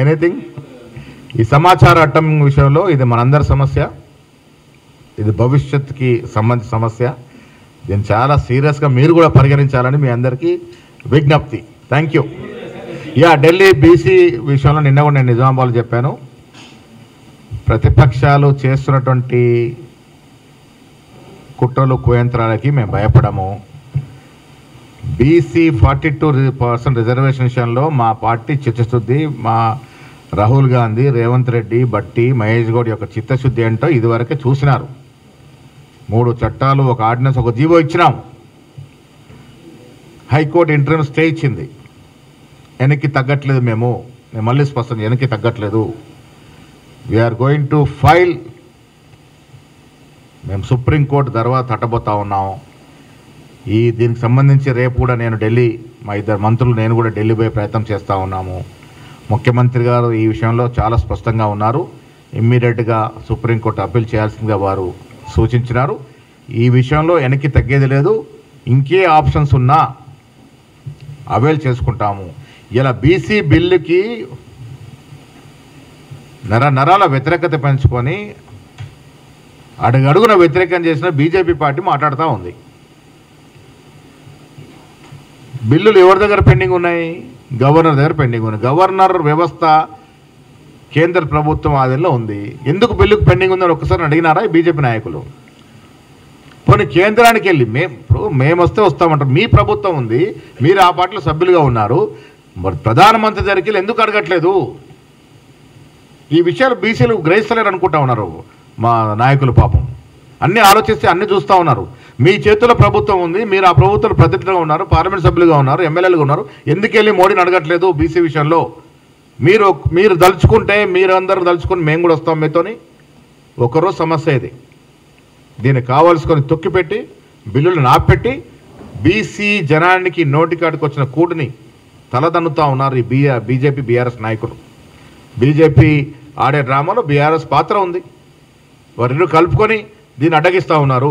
Anything? ఈ సమాచార అట్టం విషయంలో ఇది మనందరి సమస్య, ఇది భవిష్యత్తుకి సంబంధించిన సమస్య. దీన్ని చాలా సీరియస్గా మీరు కూడా పరిగణించాలని మీ అందరికీ విజ్ఞప్తి. Thank you. ఢిల్లీ బీసీ విషయంలో నిన్న కూడా నేను నిజామాబాద్లో చెప్పాను. ప్రతిపక్షాలు చేస్తున్నటువంటి కుట్రలు కుయంత్రాలకి మేము భయపడము. బీసీ 42% రిజర్వేషన్ విషయంలో మా పార్టీ చిత్తశుద్ధి, మా రాహుల్ గాంధీ, రేవంత్ రెడ్డి, బట్టి, మహేష్ గౌడ్ యొక్క చిత్తశుద్ధి ఏంటో ఇదివరకే చూసినారు. 3 చట్టాలు, ఒక ఆర్డినెన్స్, ఒక జీవో ఇచ్చినాం. హైకోర్టు ఇంటర్మ్ స్టే ఇచ్చింది. వెనక్కి తగ్గట్లేదు. మేము మళ్ళీ స్పష్టం, వెనక్కి తగ్గట్లేదు. We're going to file. మేము సుప్రీంకోర్టు తర్వాత తట్టబోతా ఉన్నాం. దీనికి సంబంధించి రేపు కూడా నేను ఢిల్లీ, మా 2 మంత్రులు, నేను కూడా ఢిల్లీ పోయే ప్రయత్నం చేస్తూ ఉన్నాము. ముఖ్యమంత్రి గారు ఈ విషయంలో చాలా స్పష్టంగా ఉన్నారు. ఇమ్మీడియట్గా సుప్రీంకోర్టు అప్పీల్ చేయాల్సిందిగా వారు సూచించినారు. ఈ విషయంలో వెనక్కి తగ్గేది లేదు. ఇంకే ఆప్షన్స్ ఉన్నా అవైల్ చేసుకుంటాము. ఇలా బీసీ బిల్లుకి నరాల వ్యతిరేకత పెంచుకొని అడుగడుగున వ్యతిరేకం చేసిన బీజేపీ పార్టీ మాట్లాడుతూ ఉంది. బిల్లులు ఎవరి దగ్గర పెండింగ్ ఉన్నాయి? గవర్నర్ దగ్గర పెండింగ్ ఉన్నాయి. గవర్నర్ వ్యవస్థ కేంద్ర ప్రభుత్వం ఆధీనంలో ఉంది. ఎందుకు బిల్లుకు పెండింగ్ ఉందని ఒక్కసారి అడిగినారా ఈ బీజేపీ నాయకులు? పోనీ కేంద్రానికి వెళ్ళి మేము వస్తే వస్తామంటారు. మీ ప్రభుత్వం ఉంది, మీరు ఆ పార్టీలో సభ్యులుగా ఉన్నారు, మరి ప్రధానమంత్రి దగ్గరికి ఎందుకు అడగట్లేదు? ఈ విషయాలు బీసీలు గ్రహిస్తలేరు అనుకుంటా ఉన్నారు మా నాయకులు. పాపం అన్నీ ఆలోచిస్తే అన్నీ చూస్తూ ఉన్నారు. మీ చేతుల్లో ప్రభుత్వం ఉంది, మీరు ఆ ప్రభుత్వంలో ప్రతినిధులుగా ఉన్నారు, పార్లమెంట్ సభ్యులుగా ఉన్నారు, ఎమ్మెల్యేలుగా ఉన్నారు. ఎందుకెళ్ళి మోడీని అడగట్లేదు బీసీ విషయంలో? మీరు దలుచుకుంటే, మీరందరూ దలుచుకుని మేము కూడా వస్తాం మీతోని. ఒకరోజు సమస్య ఇది. దీన్ని కావాల్సుకొని తొక్కిపెట్టి, బిల్లులు నాపెట్టి, బీసీ జనానికి నోటికాడికి వచ్చిన కూటుని తలదన్నుతూ ఉన్నారు ఈ బీజేపీ బీఆర్ఎస్ నాయకులు. బీజేపీ ఆడే డ్రామాలో బీఆర్ఎస్ పాత్ర ఉంది. వారిని కలుపుకొని దీన్ని అడ్డగిస్తూ ఉన్నారు.